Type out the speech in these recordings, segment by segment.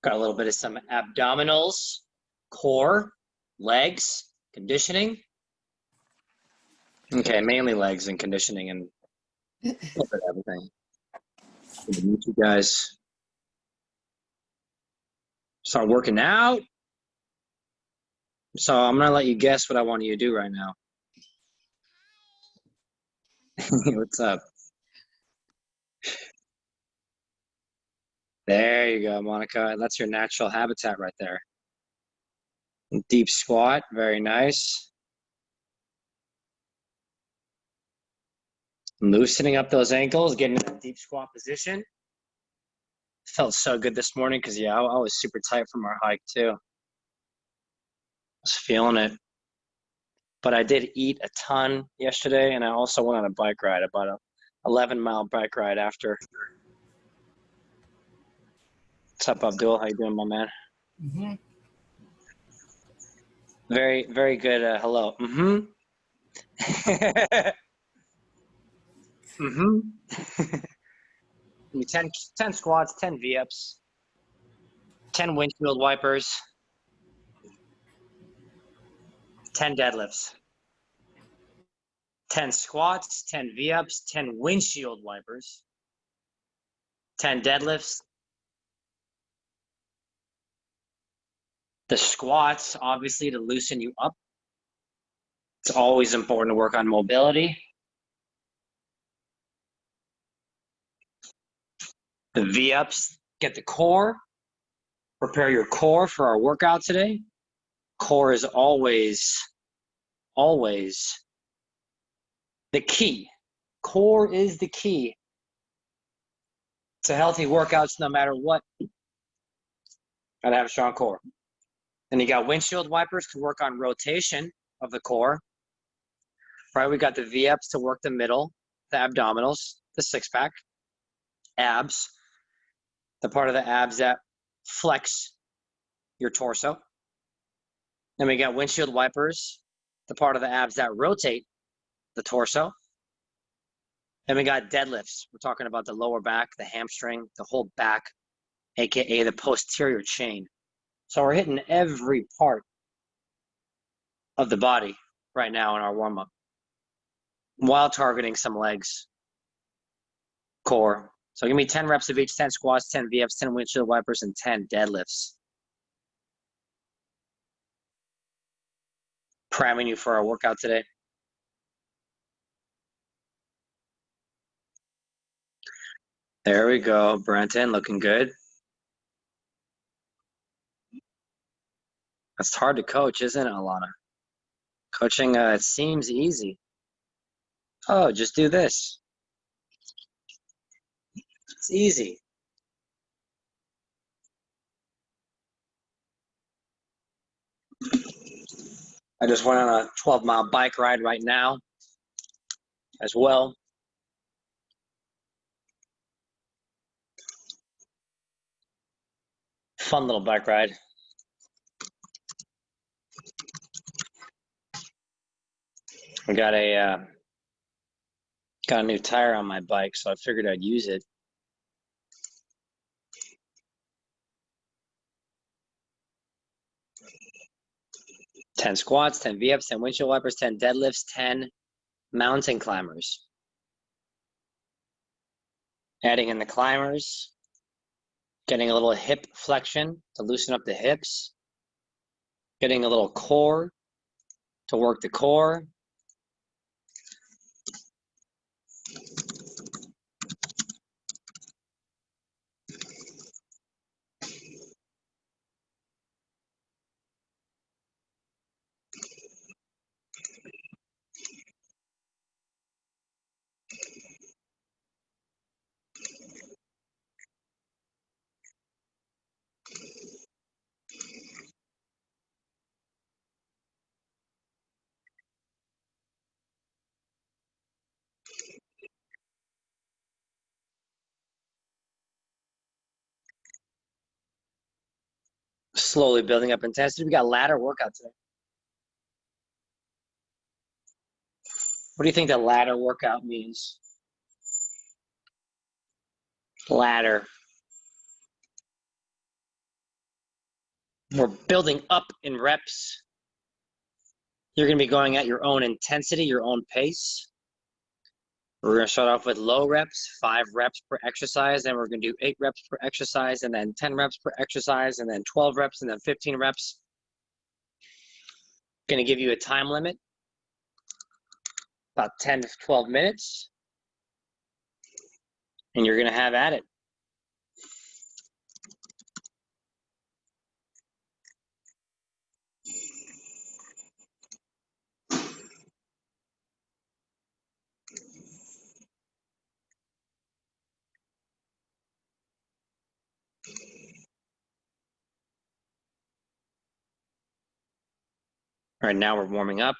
Got a little bit of some abdominals, core, legs, conditioning. Okay, mainly legs and conditioning and a little bit of everything. Good to meet you guys. Start working out. So I'm gonna let you guess what I want you to do right now. What's up? There you go, Monica. That's your natural habitat right there. Deep squat, very nice. Loosening up those ankles, getting in that deep squat position. Felt so good this morning because, yeah, I was super tight from our hike too. Was feeling it. But I did eat a ton yesterday, and I also went on a bike ride, about a 11-mile bike ride after. What's up, Abdul? How you doing, my man? Mm-hmm. Very, very good. Hello. Mm-hmm. mm-hmm. 10 squats, 10 V-ups, 10 windshield wipers, 10 deadlifts. 10 squats, 10 V-ups, 10 windshield wipers, 10 deadlifts. The squats, obviously, to loosen you up. It's always important to work on mobility. The V-ups, get the core. Prepare your core for our workout today. Core is always, always the key. Core is the key to healthy workouts no matter what. Gotta have a strong core. Then you got windshield wipers to work on rotation of the core. Right, we got the V-ups to work the middle, the abdominals, the six-pack, abs, the part of the abs that flex your torso. Then we got windshield wipers, the part of the abs that rotate the torso. Then we got deadlifts. We're talking about the lower back, the hamstring, the whole back, aka the posterior chain. So we're hitting every part of the body right now in our warm-up while targeting some legs, core. So give me 10 reps of each, 10 squats, 10 V-ups, 10 windshield wipers, and 10 deadlifts. Priming you for our workout today. There we go, Brenton, looking good. It's hard to coach, isn't it, Alana? Coaching, it seems easy. Oh, just do this. It's easy. I just went on a 12-mile bike ride right now as well. Fun little bike ride. I got a new tire on my bike, so I figured I'd use it. Ten squats, 10 V-ups, 10 windshield wipers, 10 deadlifts, 10 mountain climbers. Adding in the climbers, getting a little hip flexion to loosen up the hips, getting a little core to work the core. Slowly building up intensity. We got ladder workout today. What do you think the ladder workout means? Ladder. We're building up in reps. You're going to be going at your own intensity, your own pace. We're going to start off with low reps, 5 reps per exercise. Then we're going to do 8 reps per exercise, and then 10 reps per exercise, and then 12 reps, and then 15 reps. Going to give you a time limit, about 10 to 12 minutes. And you're going to have at it. All right, now we're warming up.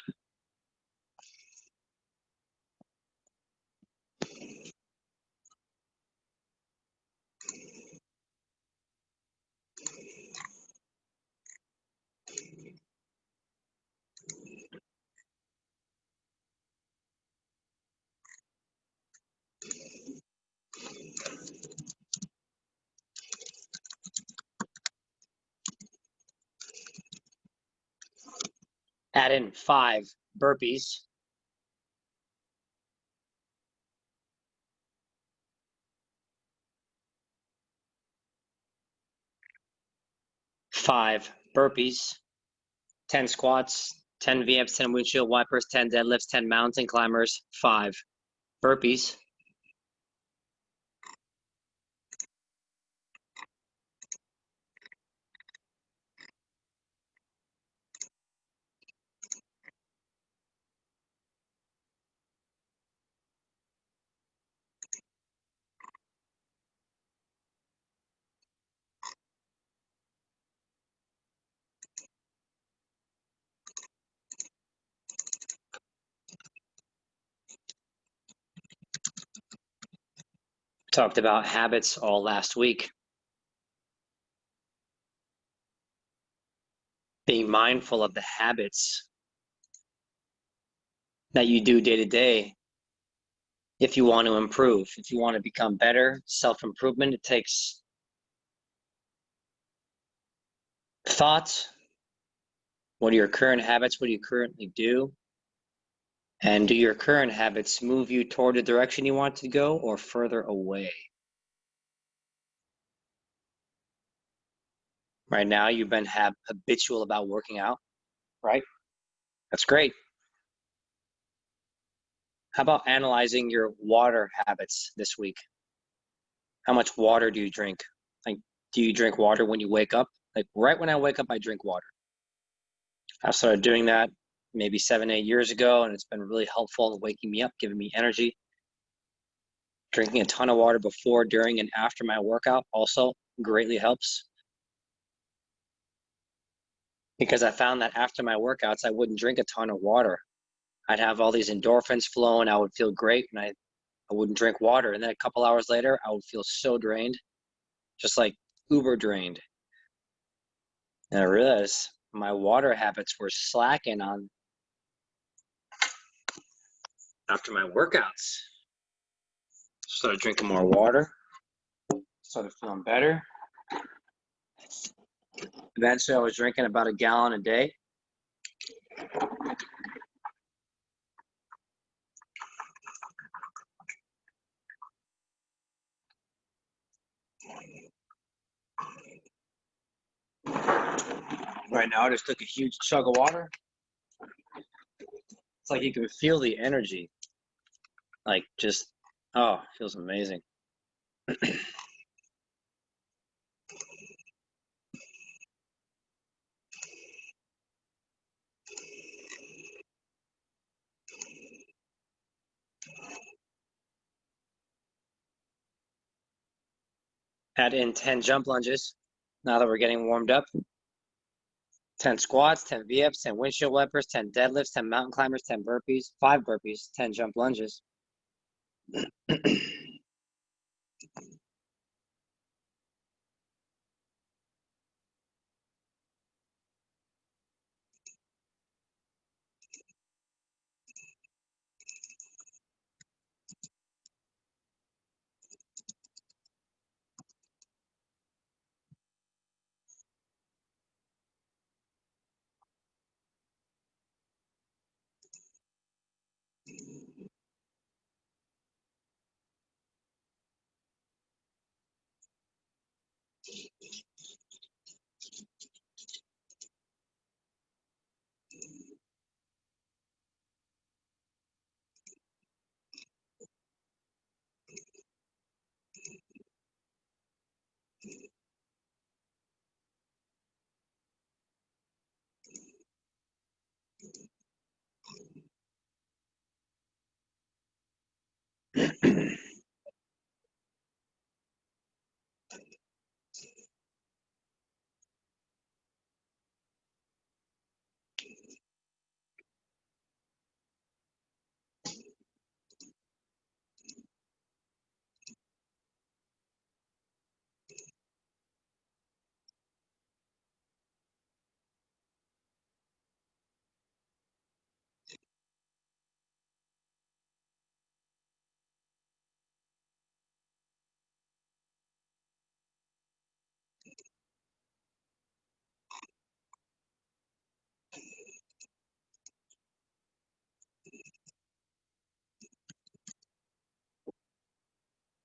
Add in 5 burpees. 5 burpees, 10 squats, 10 V-ups, 10 windshield wipers, 10 deadlifts, 10 mountain climbers, 5 burpees. Talked about habits all last week. Being mindful of the habits that you do day to day if you want to improve, if you want to become better. Self-improvement, it takes thought. What are your current habits? What do you currently do? And do your current habits move you toward the direction you want to go or further away? Right now, you've been habitual about working out, right? That's great. How about analyzing your water habits this week? How much water do you drink? Like, do you drink water when you wake up? Like, right when I wake up, I drink water. I started doing that maybe 7, 8 years ago, and it's been really helpful in waking me up, giving me energy. Drinking a ton of water before, during, and after my workout also greatly helps. Because I found that after my workouts, I wouldn't drink a ton of water. I'd have all these endorphins flowing, I would feel great, and I wouldn't drink water. And then a couple hours later, I would feel so drained, just like uber drained. And I realized my water habits were slacking on after my workouts. Started drinking more water, started feeling better. Eventually, I was drinking about a gallon a day. Right now, I just took a huge chug of water. It's like you can feel the energy. Like just, oh, it feels amazing. Add in 10 jump lunges now that we're getting warmed up. 10 squats, 10 V-ups, 10 windshield wipers, 10 deadlifts, 10 mountain climbers, 10 burpees, 5 burpees, 10 jump lunges.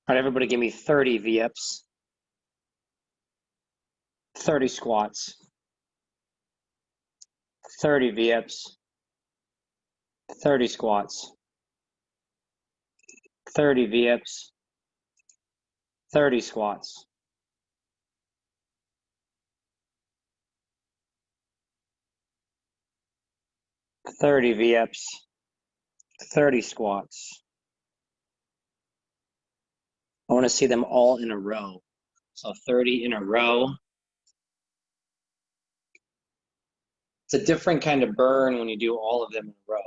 All right, everybody give me 30 V-ups, 30 squats, 30 V-ups, 30 squats, 30 V-ups, 30 squats. Thirty V-ups, 30 squats. I want to see them all in a row. So 30 in a row. It's a different kind of burn when you do all of them in a row.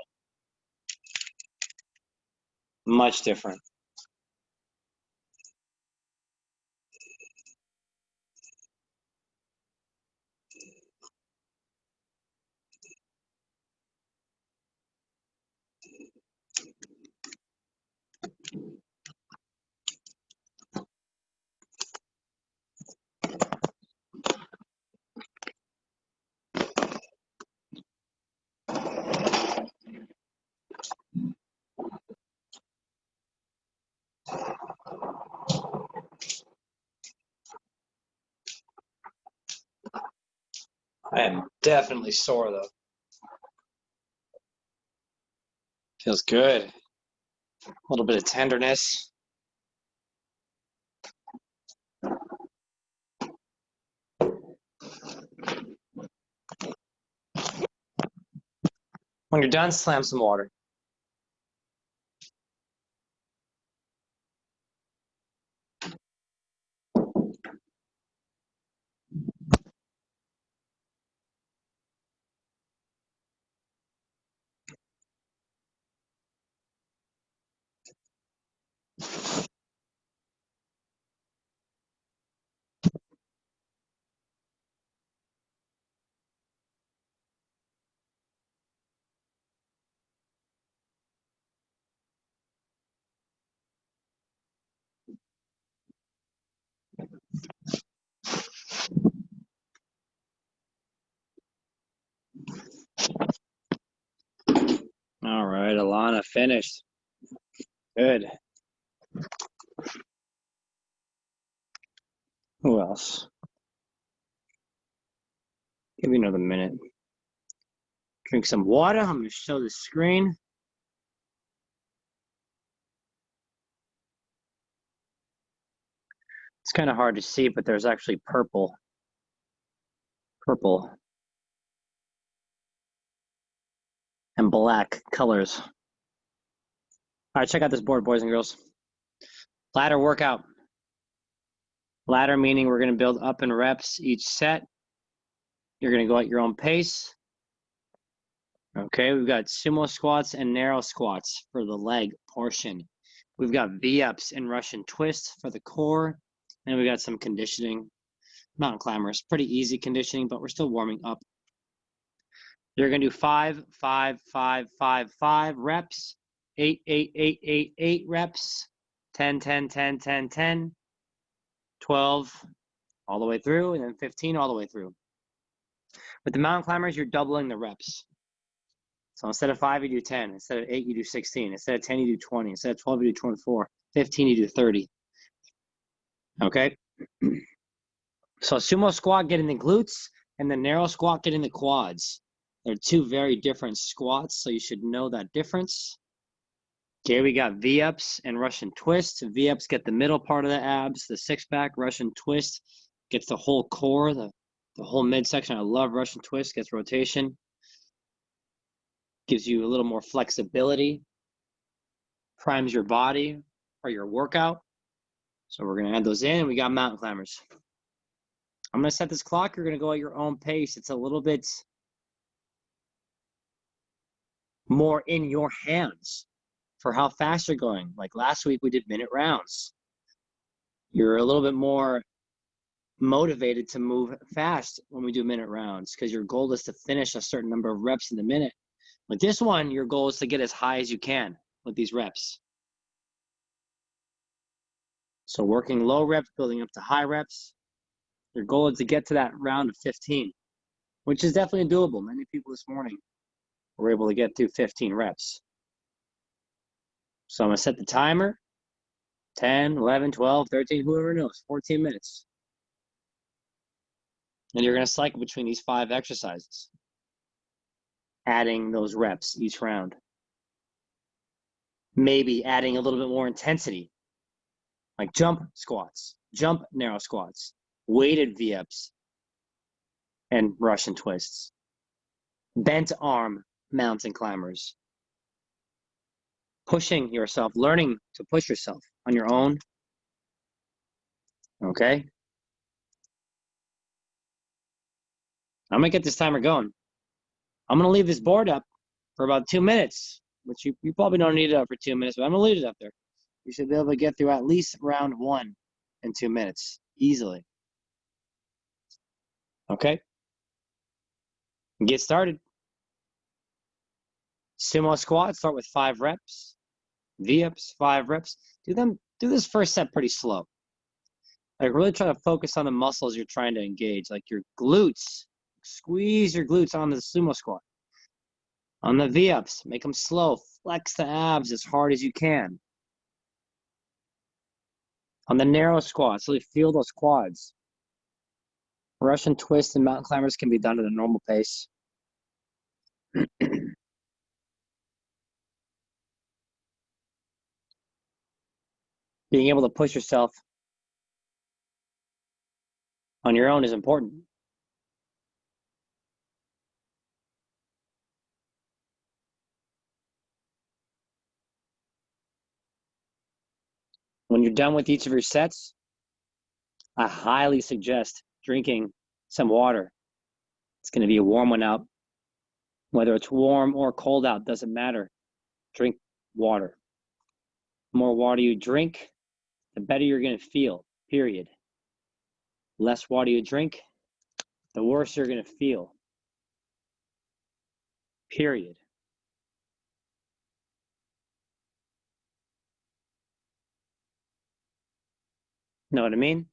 Much different. I am definitely sore though. Feels good. A little bit of tenderness. When you're done, slam some water. All right, Alana finished. Good. Who else? Give me another minute. Drink some water. I'm going to show the screen. It's kind of hard to see, but there's actually purple and black colors. All right, check out this board, boys and girls. Ladder workout. Ladder meaning we're going to build up in reps each set. You're going to go at your own pace. Okay, we've got sumo squats and narrow squats for the leg portion. We've got V-ups and Russian twists for the core. And we got some conditioning. Mountain climbers, pretty easy conditioning, but we're still warming up. You're going to do 5, 5, 5, 5, 5 reps, 8, 8, 8, 8, 8 reps, 10, 10, 10, 10, 10, 12 all the way through, and then 15 all the way through. With the mountain climbers, you're doubling the reps. So instead of 5, you do 10. Instead of 8, you do 16. Instead of 10, you do 20. Instead of 12, you do 24. 15, you do 30. Okay? So sumo squat getting the glutes, and the narrow squat getting the quads. They're two very different squats, so you should know that difference. Okay, we got V-ups and Russian twist. V-ups get the middle part of the abs, the six-pack. Russian twist gets the whole core, the whole midsection. I love Russian twist, gets rotation. Gives you a little more flexibility. Primes your body for your workout. So we're going to add those in, and we got mountain climbers. I'm going to set this clock. You're going to go at your own pace. It's a little bit more in your hands for how fast you're going. Like last week, we did minute rounds. You're a little bit more motivated to move fast when we do minute rounds because your goal is to finish a certain number of reps in the minute. With this one, your goal is to get as high as you can with these reps. So working low reps, building up to high reps. Your goal is to get to that round of 15, which is definitely doable. Many people this morning were able to get through 15 reps. So I'm going to set the timer. 10, 11, 12, 13, whoever knows, 14 minutes. And you're going to cycle between these 5 exercises, adding those reps each round. Maybe adding a little bit more intensity, like jump squats, jump narrow squats, weighted V-ups, and Russian twists. Bent arm mountain climbers. Pushing yourself, learning to push yourself on your own. Okay? I'm going to get this timer going. I'm going to leave this board up for about 2 minutes, which you probably don't need it up for 2 minutes, but I'm going to leave it up there. You should be able to get through at least round 1 in 2 minutes, easily. Okay? Get started. Sumo squats, start with 5 reps. V-ups, 5 reps. Do this first set pretty slow. Like really try to focus on the muscles you're trying to engage, like your glutes. Squeeze your glutes on the sumo squat. On the V-ups, make them slow. Flex the abs as hard as you can. On the narrow squats, really feel those quads. Russian twists and mountain climbers can be done at a normal pace. Being able to push yourself on your own is important. When you're done with each of your sets, I highly suggest drinking some water. It's going to be a warm one out. Whether it's warm or cold out, doesn't matter. Drink water. The more water you drink, the better you're going to feel, period. Less water you drink, the worse you're going to feel, period. Know what I mean?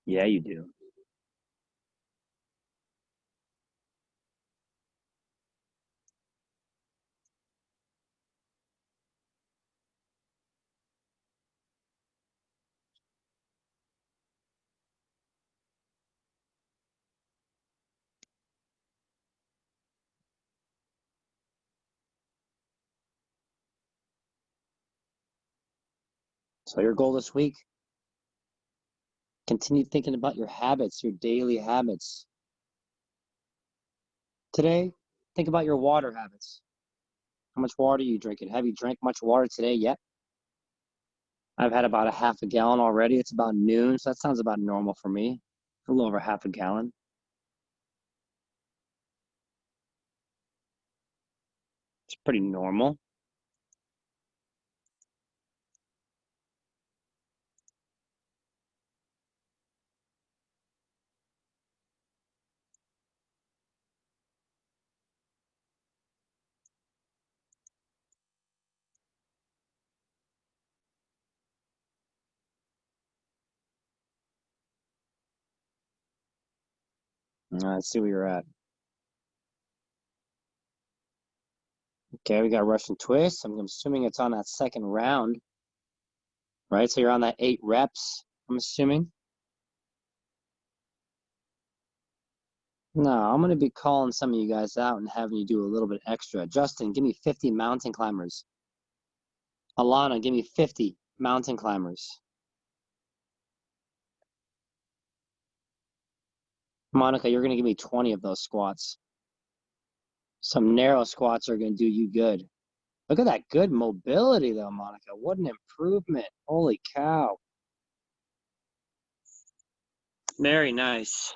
Yeah, you do. So your goal this week, continue thinking about your habits, your daily habits. Today, think about your water habits. How much water are you drinking? Have you drank much water today yet? I've had about a half a gallon already. It's about noon, so that sounds about normal for me. A little over half a gallon. It's pretty normal. Let's see where you're at. Okay, we got Russian twist. I'm assuming it's on that second round, right? So you're on that 8 reps, I'm assuming. No, I'm going to be calling some of you guys out and having you do a little bit extra. Justin, give me 50 mountain climbers. Alana, give me 50 mountain climbers. Monica, you're going to give me 20 of those squats. Some narrow squats are going to do you good. Look at that good mobility, though, Monica. What an improvement. Holy cow. Very nice.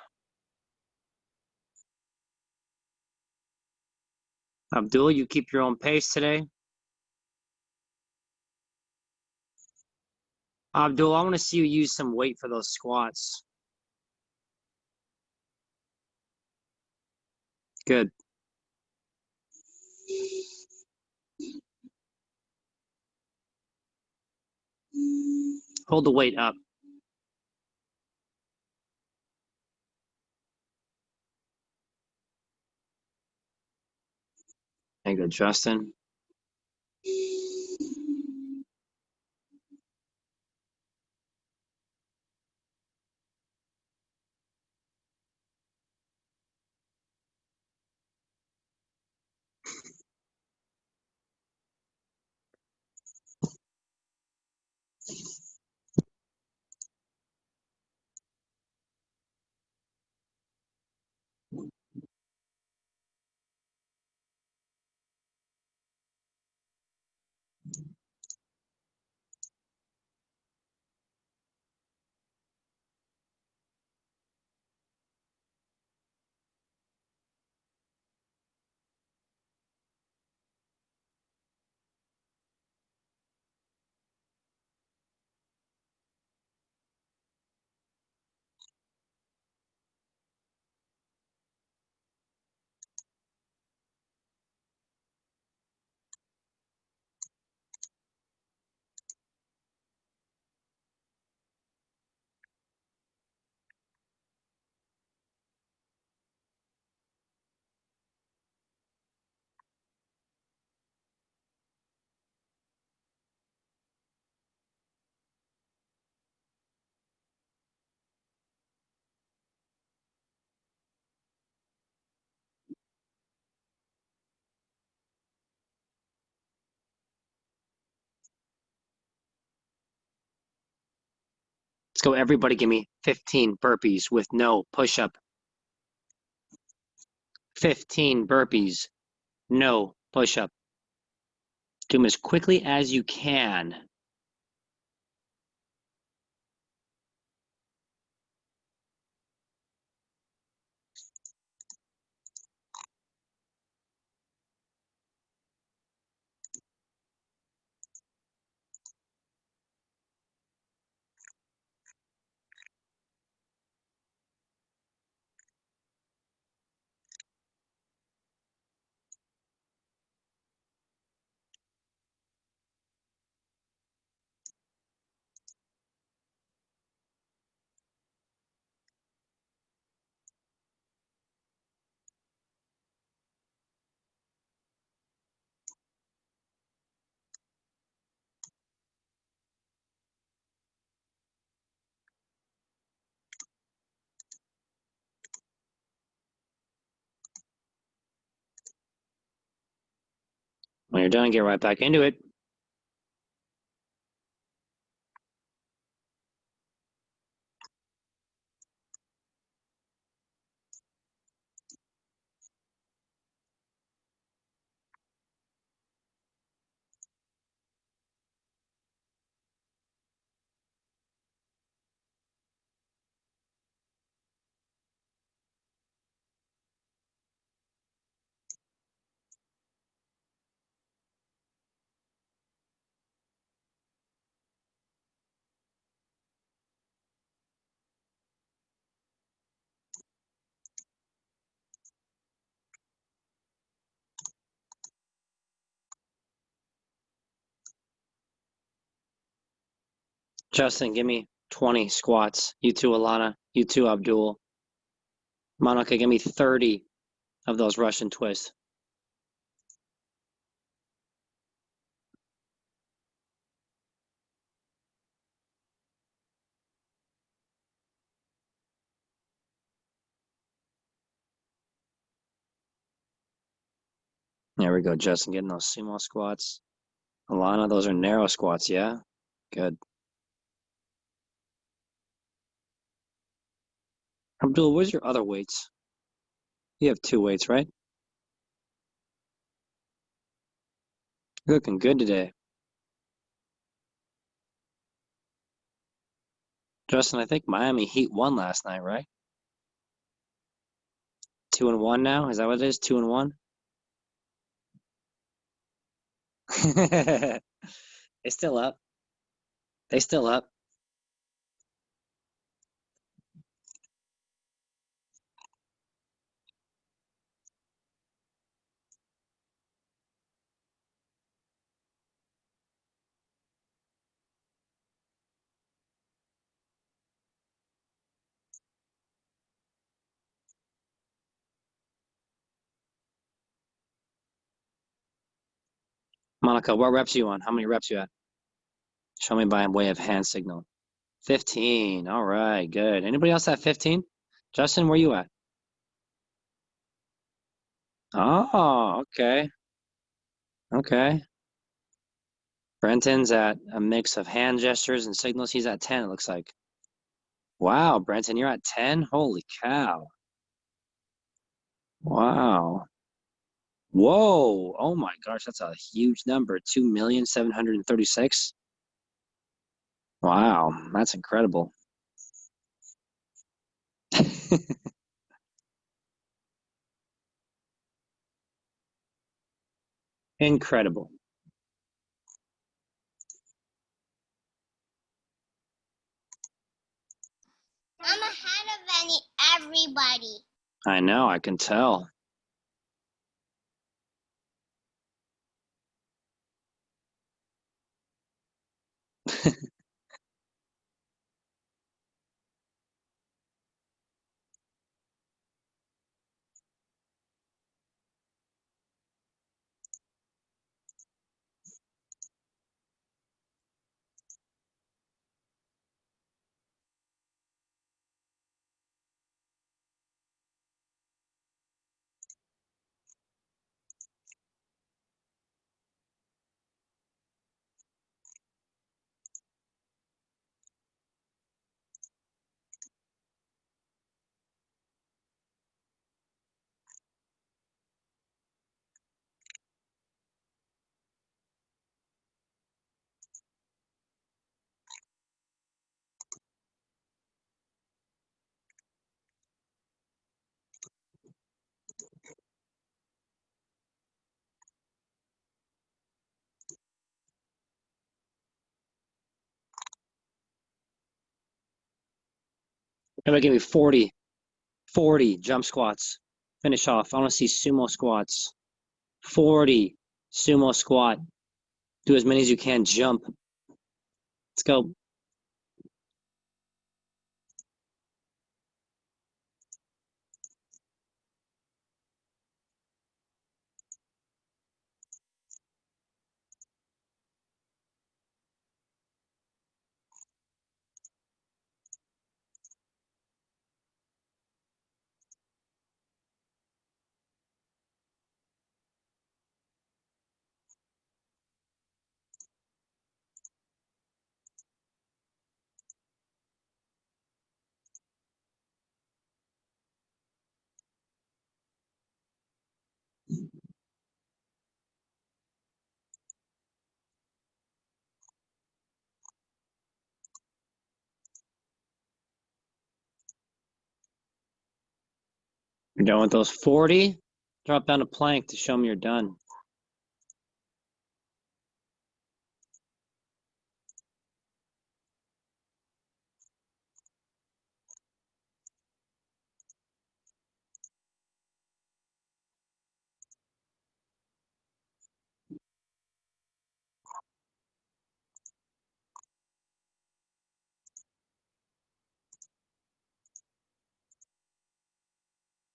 Abdul, you keep your own pace today. Abdul, I want to see you use some weight for those squats. Good. Hold the weight up. There you go, Justin. Let's go, everybody. Give me 15 burpees with no push-up. 15 burpees, no push-up. Do them as quickly as you can. When you're done, get right back into it. Justin, give me 20 squats. You too, Alana. You too, Abdul. Monica, give me 30 of those Russian twists. There we go, Justin, getting those sumo squats. Alana, those are narrow squats, yeah? Good. Abdul, where's your other weights? You have 2 weights, right? You're looking good today. Justin, I think Miami Heat won last night, right? 2-1 now? Is that what it is? 2-1? They still up. They still up. Monica, what reps are you on? How many reps you at? Show me by way of hand signal. 15. All right, good. Anybody else at 15? Justin, where you at? Oh, okay. Okay. Brenton's at a mix of hand gestures and signals. He's at 10, it looks like. Wow, Brenton, you're at 10? Holy cow. Wow. Whoa. Oh my gosh, that's a huge number. 2,736,000. Wow, that's incredible. Incredible. I'm ahead of everybody. I know, I can tell. Everybody give me 40 jump squats. Finish off. I want to see sumo squats. 40 sumo squat. Do as many as you can. Jump. Let's go. You're done with those 40. Drop down a plank to show me you're done.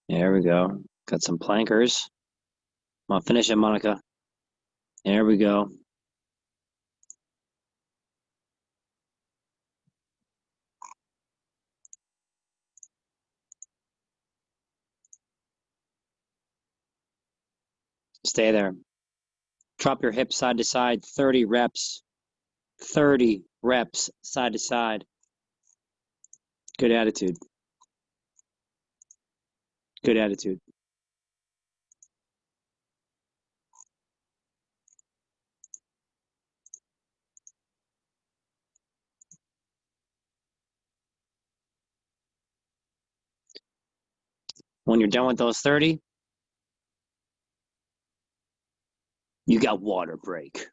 There we go. Got some plankers. I'll finish it, Monica. There we go. Stay there. Drop your hips side to side. 30 reps. 30 reps side to side. Good attitude. Good attitude. When you're done with those 30, you got water break.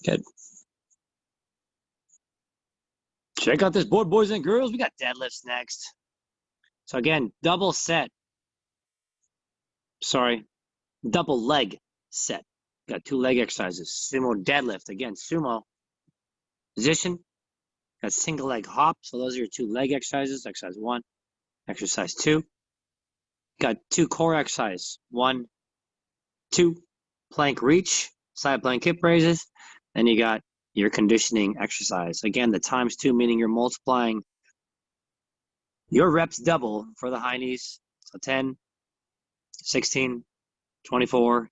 Good. Check out this board, boys and girls. We got deadlifts next. So again, double leg set. Got 2 leg exercises. Sumo deadlift. Again, sumo position. Got single leg hop. So those are your 2 leg exercises. Exercise 1, exercise 2. Got 2 core exercises. 1, 2. Plank reach, side plank hip raises. Then you got your conditioning exercise. Again, the times 2, meaning you're multiplying your reps double for the high knees. So 10, 16, 24,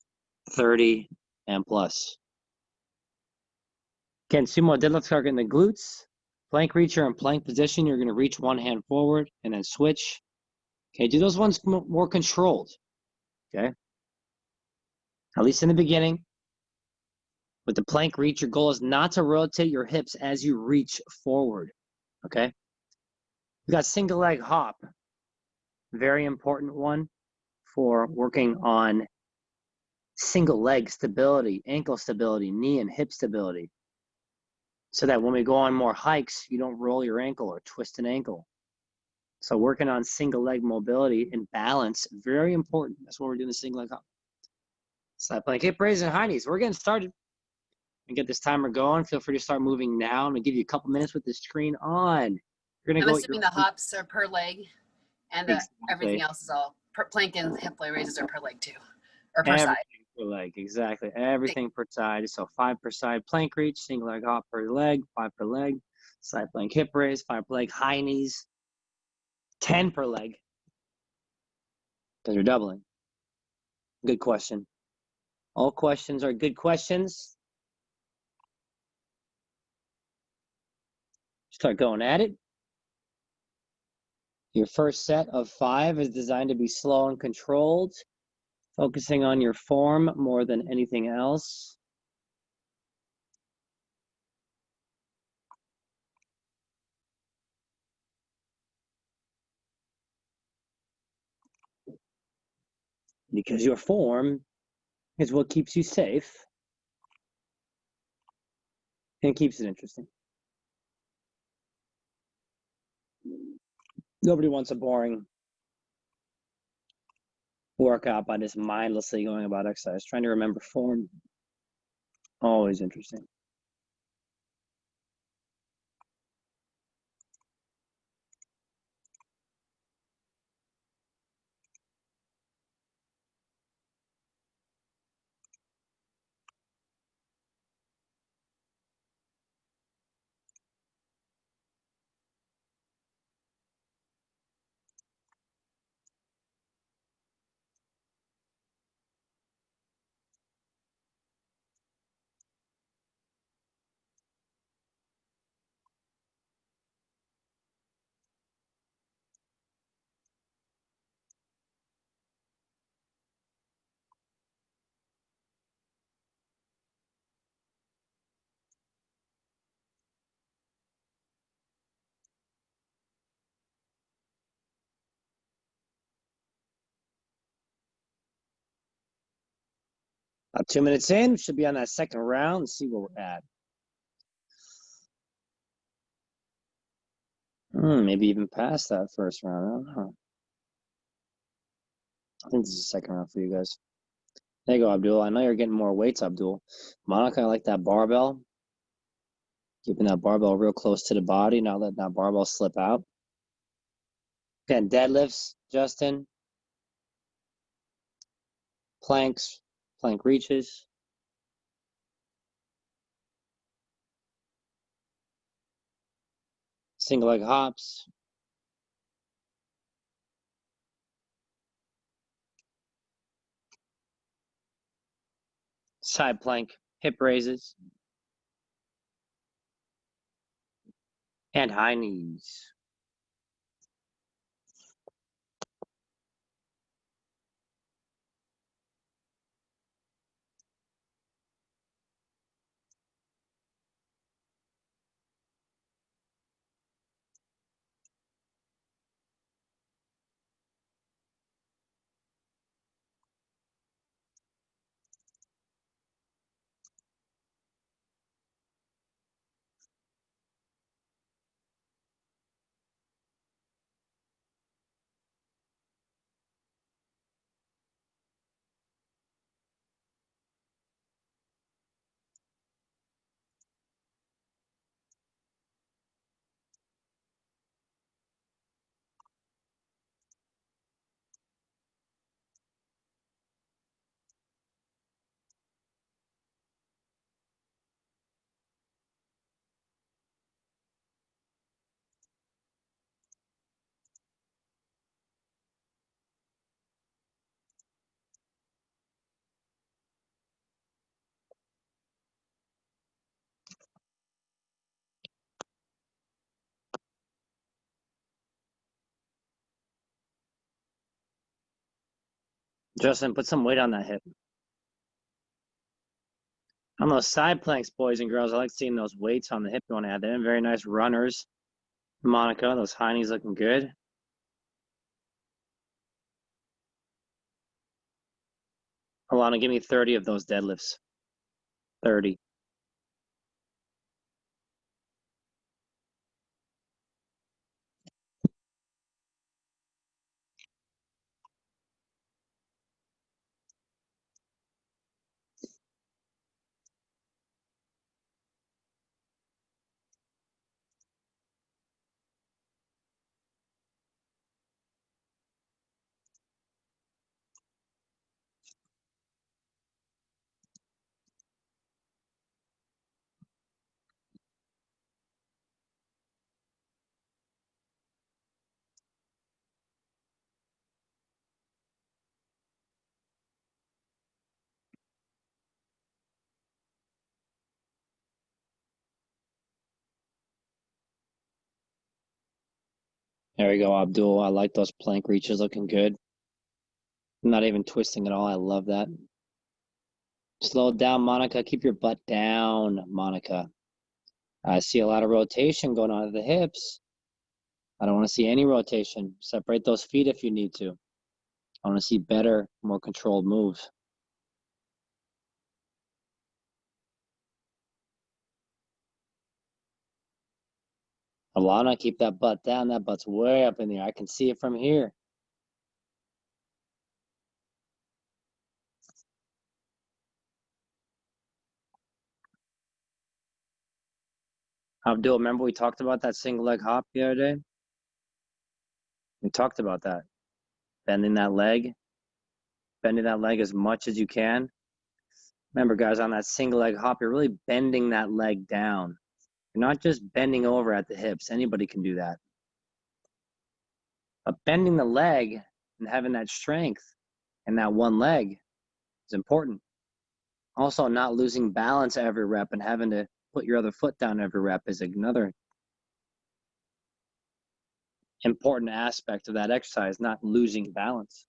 30, and plus. Again, sumo deadlift targeting the glutes. Plank reacher in plank position. You're going to reach one hand forward and then switch. Okay, do those ones more controlled. Okay, at least in the beginning. With the plank reach, your goal is not to rotate your hips as you reach forward. Okay, we got single leg hop. Very important one for working on single leg stability, ankle stability, knee and hip stability. So that when we go on more hikes, you don't roll your ankle or twist an ankle. So working on single leg mobility and balance, very important. That's what we're doing the single leg hop. Side plank hip raise and high knees. We're getting started. And get this timer going. Feel free to start moving now. I'm gonna give you a couple minutes with the screen on. You're gonna I'm assuming the hops are per leg, and everything else is all plank and hip raises are per leg too, or per side. Per leg, exactly. Everything per side. So 5 per side plank reach, single leg hop per leg, 5 per leg. Side plank hip raise, 5 per leg. High knees, 10 per leg. Because you're doubling. Good question. All questions are good questions. Start going at it. Your first set of 5 is designed to be slow and controlled, focusing on your form more than anything else. Because your form is what keeps you safe and keeps it interesting. Nobody wants a boring workout by just mindlessly going about exercise. Trying to remember form, always interesting. About 2 minutes in, should be on that second round. Let's see where we're at. Maybe even past that first round. I don't know. I think this is the second round for you guys. There you go, Abdul. I know you're getting more weights, Abdul. Monica, I like that barbell. Keeping that barbell real close to the body, not letting that barbell slip out. Again, deadlifts, Justin. Planks, plank reaches. Single leg hops. Side plank hip raises. And high knees. Justin, put some weight on that hip. On those side planks, boys and girls, I like seeing those weights on the hip you want to add. They're very nice runners. Monica, those heinies looking good. Alana, give me 30 of those deadlifts. 30. There we go, Abdul. I like those plank reaches looking good. I'm not even twisting at all. I love that. Slow down, Monica. Keep your butt down, Monica. I see a lot of rotation going on at the hips. I don't want to see any rotation. Separate those feet if you need to. I want to see better, more controlled moves. Alana, keep that butt down. That butt's way up in the air. I can see it from here. Abdul, remember we talked about that single leg hop the other day? We talked about that. Bending that leg as much as you can. Remember, guys, on that single leg hop, you're really bending that leg down. You're not just bending over at the hips. Anybody can do that. But bending the leg and having that strength in that one leg is important. Also, not losing balance every rep and having to put your other foot down every rep is another important aspect of that exercise, not losing balance.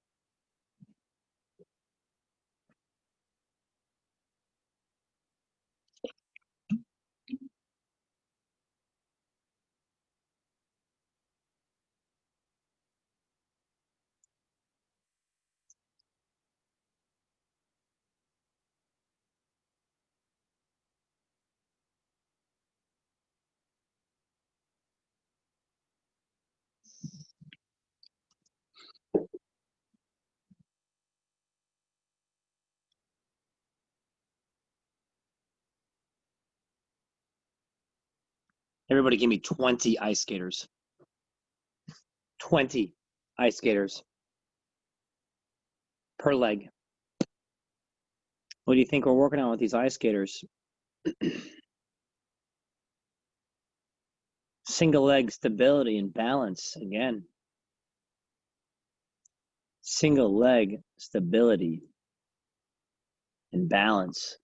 Everybody give me 20 ice skaters. 20 ice skaters per leg. What do you think we're working on with these ice skaters? Single leg stability and balance again. Single leg stability and balance.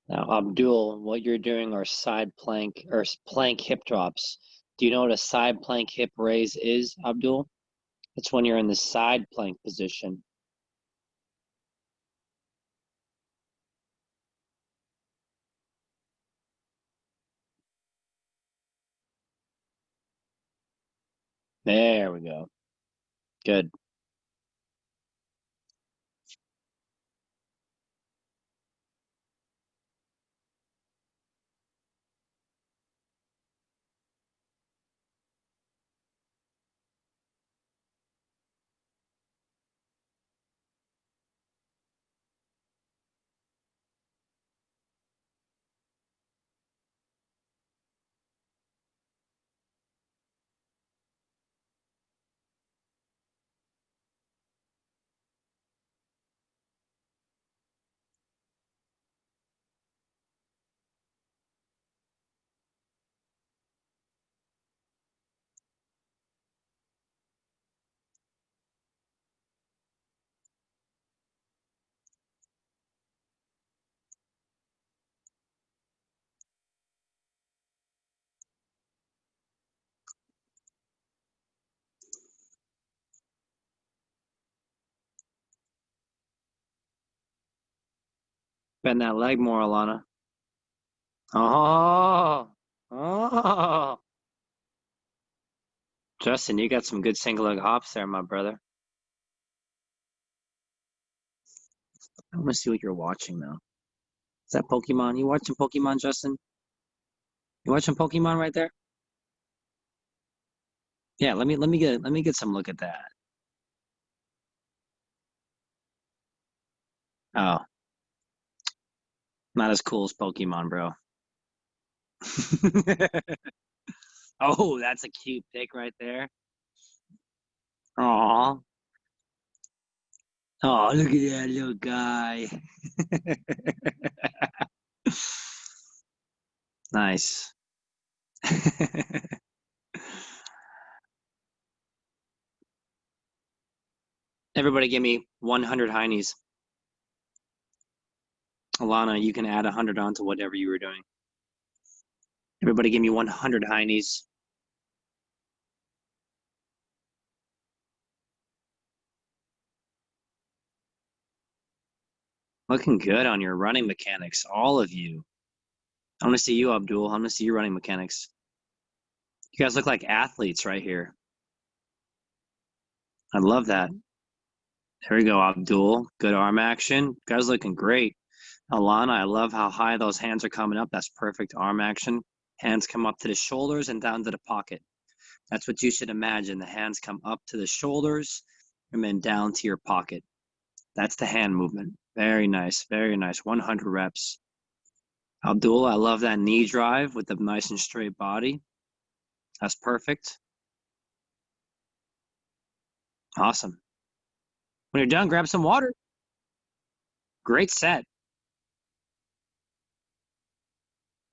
Now, Abdul, what you're doing are side plank or plank hip drops. Do you know what a side plank hip raise is, Abdul? It's when you're in the side plank position. There we go. Good. Bend that leg more, Alana. Oh, oh. Justin, you got some good single leg hops there, my brother. I want to see what you're watching now. Is that Pokemon? You watching Pokemon, Justin? You watching Pokemon right there? Yeah, let me get some look at that. Oh, not as cool as Pokemon, bro. Oh, that's a cute pic right there. Aw. Oh, look at that little guy. Nice. Everybody give me 100 heinies. Alana, you can add 100 on to whatever you were doing. Everybody give me 100 heinies. Looking good on your running mechanics, all of you. I want to see you, Abdul. I want to see you running mechanics. You guys look like athletes right here. I love that. There we go, Abdul. Good arm action. You guys looking great. Alana, I love how high those hands are coming up. That's perfect arm action. Hands come up to the shoulders and down to the pocket. That's what you should imagine. The hands come up to the shoulders and then down to your pocket. That's the hand movement. Very nice. Very nice. 100 reps. Abdul, I love that knee drive with the nice and straight body. That's perfect. Awesome. When you're done, grab some water. Great set.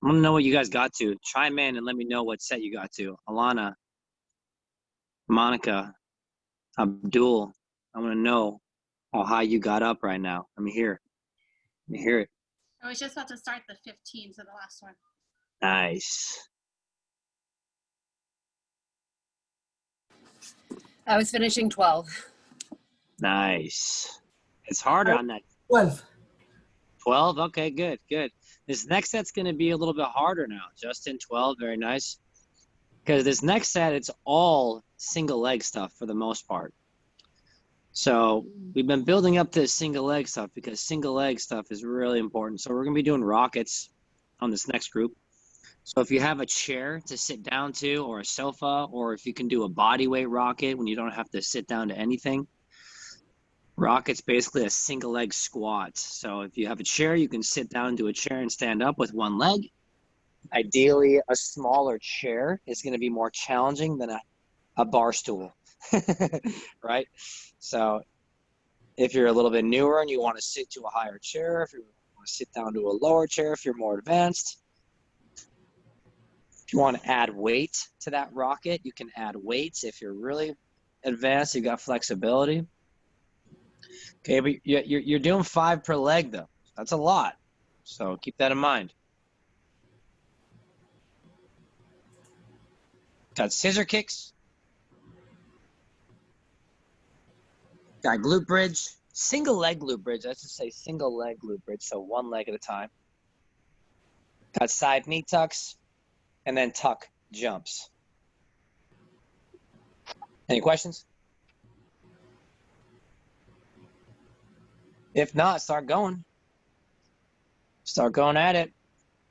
I want to know what you guys got to. Chime in and let me know what set you got to. Alana, Monica, Abdul, I want to know how high you got up right now. Let me hear. Let me hear it. I was just about to start the 15, so the last one. Nice. I was finishing 12. Nice. It's harder on that. 12. 12? Okay, good, good. This next set's going to be a little bit harder now. Justin, 12, very nice. Because this next set, it's all single leg stuff for the most part. So we've been building up this single leg stuff because single leg stuff is really important. So we're going to be doing rockets on this next group. So if you have a chair to sit down to or a sofa, or if you can do a body weight rocket when you don't have to sit down to anything, rocket's basically a single leg squat. So if you have a chair, you can sit down into a chair and stand up with one leg. Ideally, a smaller chair is going to be more challenging than a bar stool, right? So if you're a little bit newer and you want to sit to a higher chair, if you want to sit down to a lower chair, if you're more advanced, if you want to add weight to that rocket, you can add weights. If you're really advanced, you got flexibility. Okay, but you're doing 5 per leg though. That's a lot. So keep that in mind. Got scissor kicks. Got glute bridge. Single leg glute bridge. Let's just say single leg glute bridge. So one leg at a time. Got side knee tucks. And then tuck jumps. Any questions? If not, start going. Start going at it.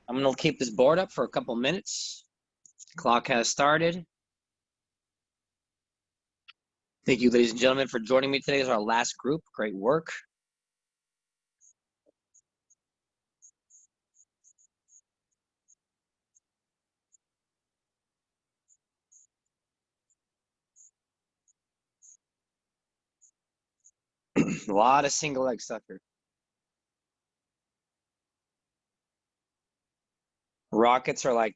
I'm going to keep this board up for a couple minutes. Clock has started. Thank you, ladies and gentlemen, for joining me today as our last group. Great work. A lot of single leg stuff here. Rockets are like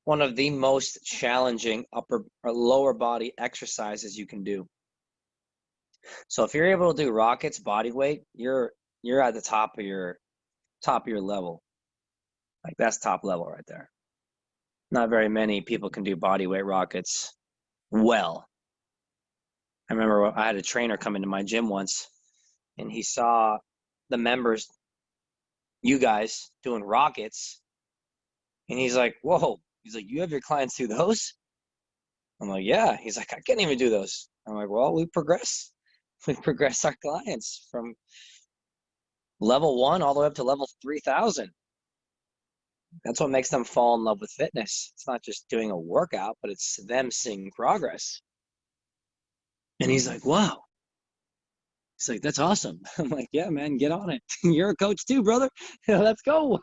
one of the most challenging upper or lower body exercises you can do. So if you're able to do rockets body weight, you're at the top of your level. Like that's top level right there. Not very many people can do body weight rockets well. I remember I had a trainer come into my gym once and he saw the members, you guys, doing rockets. And he's like, whoa. He's like, you have your clients do those? I'm like, yeah. He's like, I can't even do those. I'm like, well, we progress. We progress our clients from level 1 all the way up to level 3,000. That's what makes them fall in love with fitness. It's not just doing a workout, but it's them seeing progress. And he's like, wow. He's like, that's awesome. I'm like, yeah, man, get on it. You're a coach too, brother. Let's go.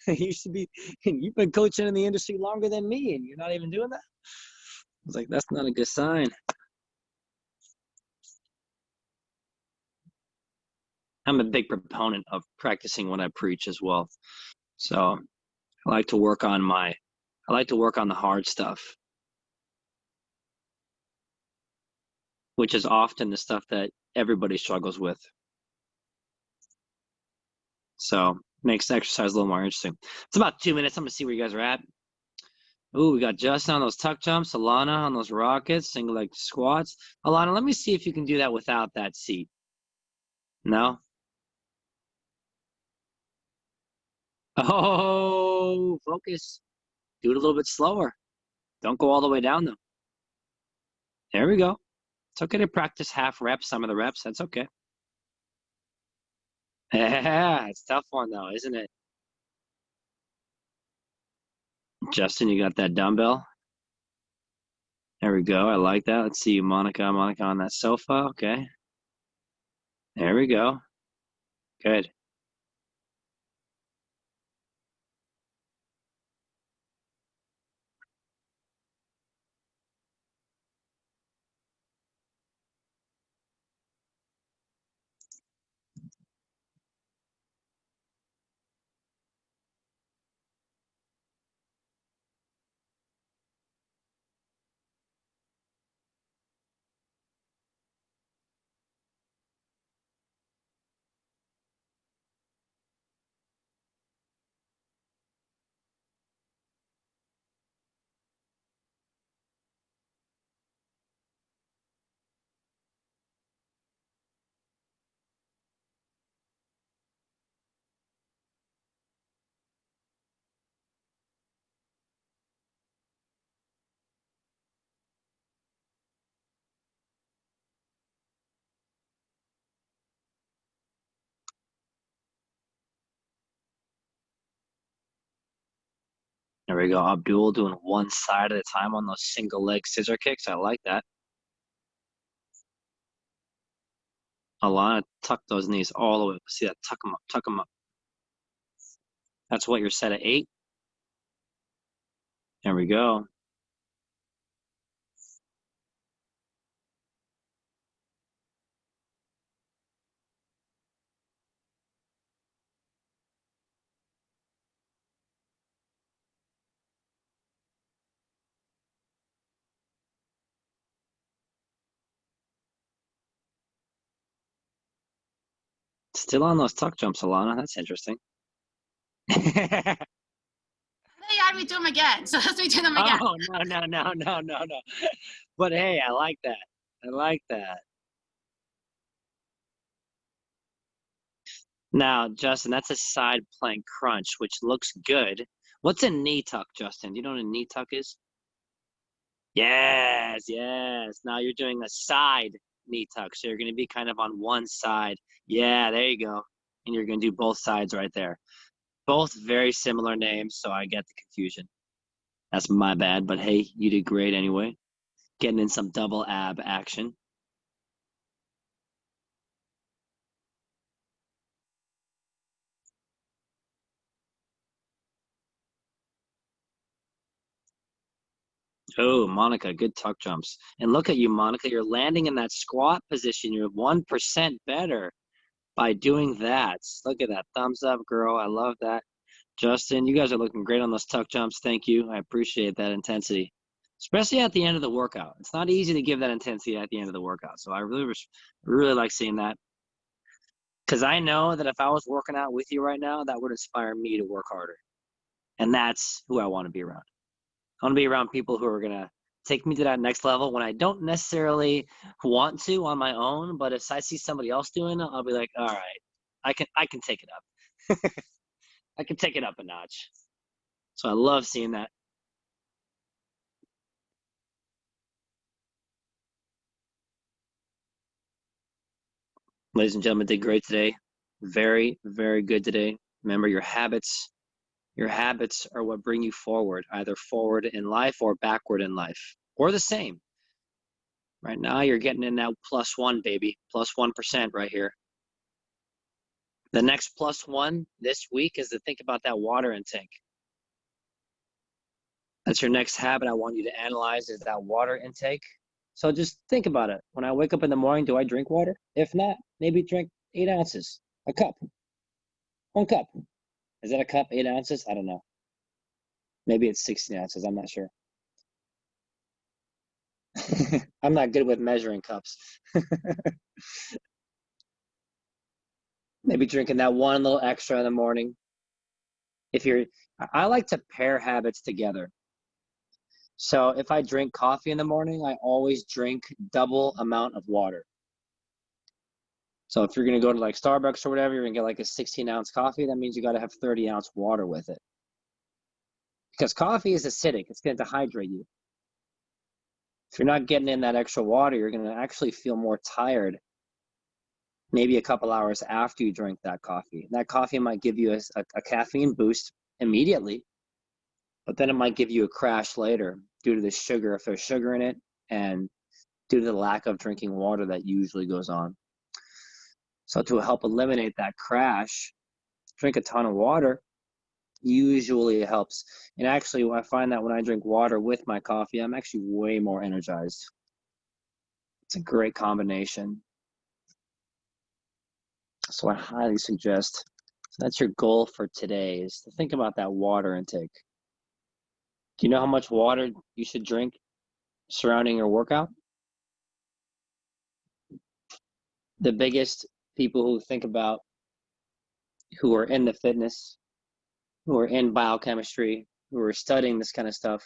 You should be, you've been coaching in the industry longer than me, and you're not even doing that. I was like, that's not a good sign. I'm a big proponent of practicing what I preach as well. So I like to work on the hard stuff, which is often the stuff that everybody struggles with. So makes the exercise a little more interesting. It's about 2 minutes. I'm gonna see where you guys are at. Ooh, we got Justin on those tuck jumps, Alana on those rockets, single leg squats. Alana, let me see if you can do that without that seat. No? Oh, focus. Do it a little bit slower. Don't go all the way down though. There we go. It's okay to practice half reps, some of the reps. That's okay. Yeah, it's a tough one though, isn't it? Justin, you got that dumbbell? There we go. I like that. Let's see, Monica on that sofa. Okay. There we go. Good. There we go. Abdul doing one side at a time on those single leg scissor kicks. I like that. Alana, tuck those knees all the way. See that? Tuck them up. Tuck them up. That's what you're set at 8. There we go. Still on those tuck jumps, Alana. That's interesting. They had me do them again, so let's me do them again. Oh, no. But hey, I like that. I like that. Now, Justin, that's a side plank crunch, which looks good. What's a knee tuck, Justin? Do you know what a knee tuck is? Yes, yes. Now you're doing a side knee tuck. So you're going to be kind of on one side. Yeah, there you go. And you're going to do both sides right there. Both very similar names, so I get the confusion. That's my bad, but hey, you did great anyway. Getting in some double ab action. Oh, Monica, good tuck jumps. And look at you, Monica. You're landing in that squat position. You're 1% better by doing that. Look at that. Thumbs up, girl. I love that. Justin, you guys are looking great on those tuck jumps. Thank you. I appreciate that intensity, especially at the end of the workout. It's not easy to give that intensity at the end of the workout. So I really like seeing that, because I know that if I was working out with you right now, that would inspire me to work harder. And that's who I want to be around. I want to be around people who are going to take me to that next level when I don't necessarily want to on my own, but if I see somebody else doing it, I'll be like, all right, I can take it up. I can take it up a notch. So I love seeing that. Ladies and gentlemen, did great today. Very, very good today. Remember, your habits are what bring you forward, either forward in life or backward in life, or the same. Right now, you're getting in that +1, baby, +1% right here. The next +1 this week is to think about that water intake. That's your next habit I want you to analyze, is that water intake. So just think about it. When I wake up in the morning, do I drink water? If not, maybe drink 8 ounces, a cup, 1 cup. Is that a cup, 8 ounces? I don't know. Maybe it's 16 ounces. I'm not sure. I'm not good with measuring cups. Maybe drinking that one little extra in the morning. I like to pair habits together. So if I drink coffee in the morning, I always drink double amount of water. So if you're going to go to like Starbucks or whatever, you're going to get like a 16-ounce coffee. That means you got to have 30-ounce water with it. Because coffee is acidic. It's going to dehydrate you. If you're not getting in that extra water, you're going to actually feel more tired maybe a couple hours after you drink that coffee. That coffee might give you a caffeine boost immediately, but then it might give you a crash later due to the sugar, if there's sugar in it, and due to the lack of drinking water that usually goes on. So to help eliminate that crash, drink a ton of water usually helps. And actually, I find that when I drink water with my coffee, I'm actually way more energized. It's a great combination. So I highly suggest, so that's your goal for today, is to think about that water intake. Do you know how much water you should drink surrounding your workout? The biggest people who think about, who are in the fitness, who are in biochemistry, who are studying this kind of stuff,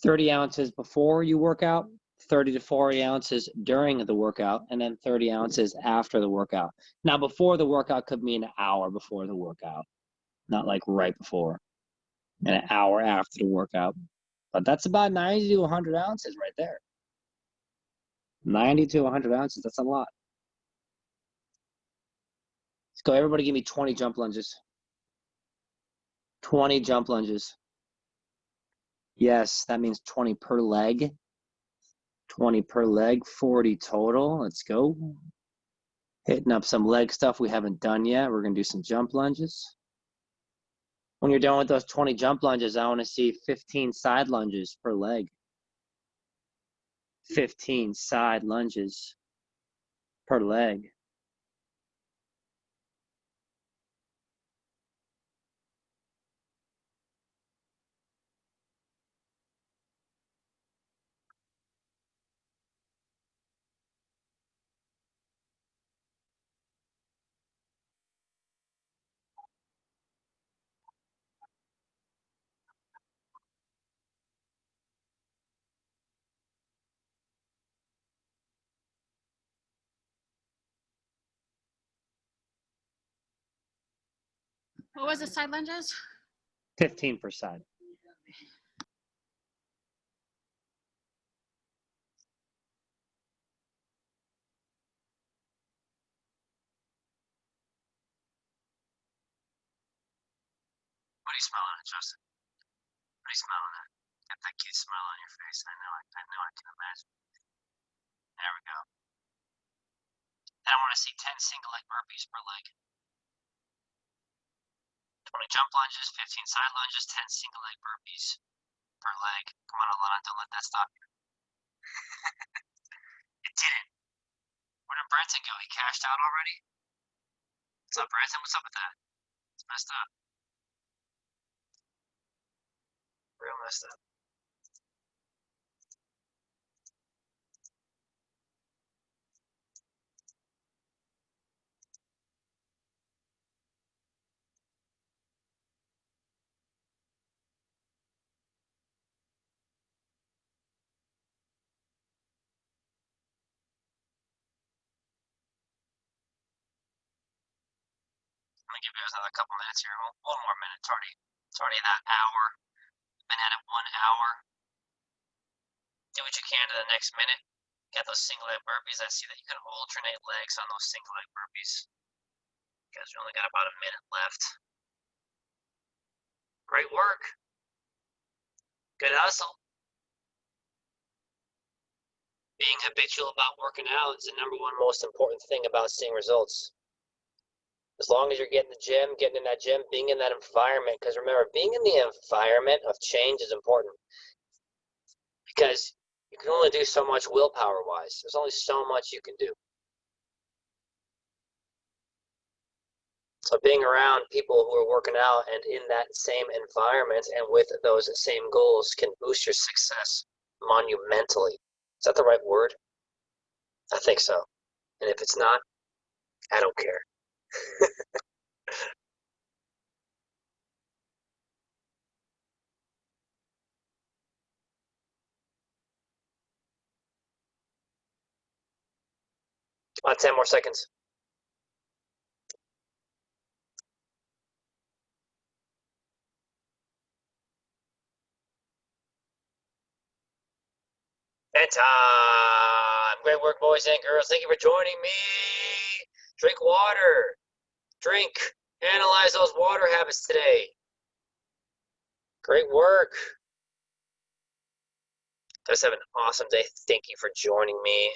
30 ounces before you work out, 30 to 40 ounces during the workout, and then 30 ounces after the workout. Now, before the workout could mean an hour before the workout, not like right before, and an hour after the workout. But that's about 90 to 100 ounces right there. 90 to 100 ounces, that's a lot. Let's go, everybody give me 20 jump lunges. 20 jump lunges. Yes, that means 20 per leg. 20 per leg, 40 total. Let's go. Hitting up some leg stuff we haven't done yet. We're going to do some jump lunges. When you're done with those 20 jump lunges, I want to see 15 side lunges per leg. 15 side lunges per leg. What was the side lunges? 15%. What are you smiling at, Justin? What are you smiling at? Got that cute smile on your face. I know I can imagine. There we go. And I want to see 10 single leg burpees per leg. 20 jump lunges, 15 side lunges, 10 single leg burpees per leg. Come on, Alana, don't let that stop you. It didn't. Where did Brenton go? He cashed out already? What's up, Brenton? What's up with that? It's messed up. Real messed up. I'm gonna give you guys another couple minutes here. One more minute. It's already that hour. Been at it 1 hour. Do what you can to the next minute. Get those single leg burpees. I see that you can alternate legs on those single leg burpees. You guys only got about a minute left. Great work. Good hustle. Being habitual about working out is the #1 most important thing about seeing results. As long as you're getting in that gym, being in that environment, because remember, being in the environment of change is important. Because you can only do so much willpower-wise. There's only so much you can do. So being around people who are working out and in that same environment and with those same goals can boost your success monumentally. Is that the right word? I think so. And if it's not, I don't care. Come on, 10 more seconds. And time. Great work, boys and girls. Thank you for joining me. Drink water. Drink. Analyze those water habits today. Great work. Guys, have an awesome day. Thank you for joining me.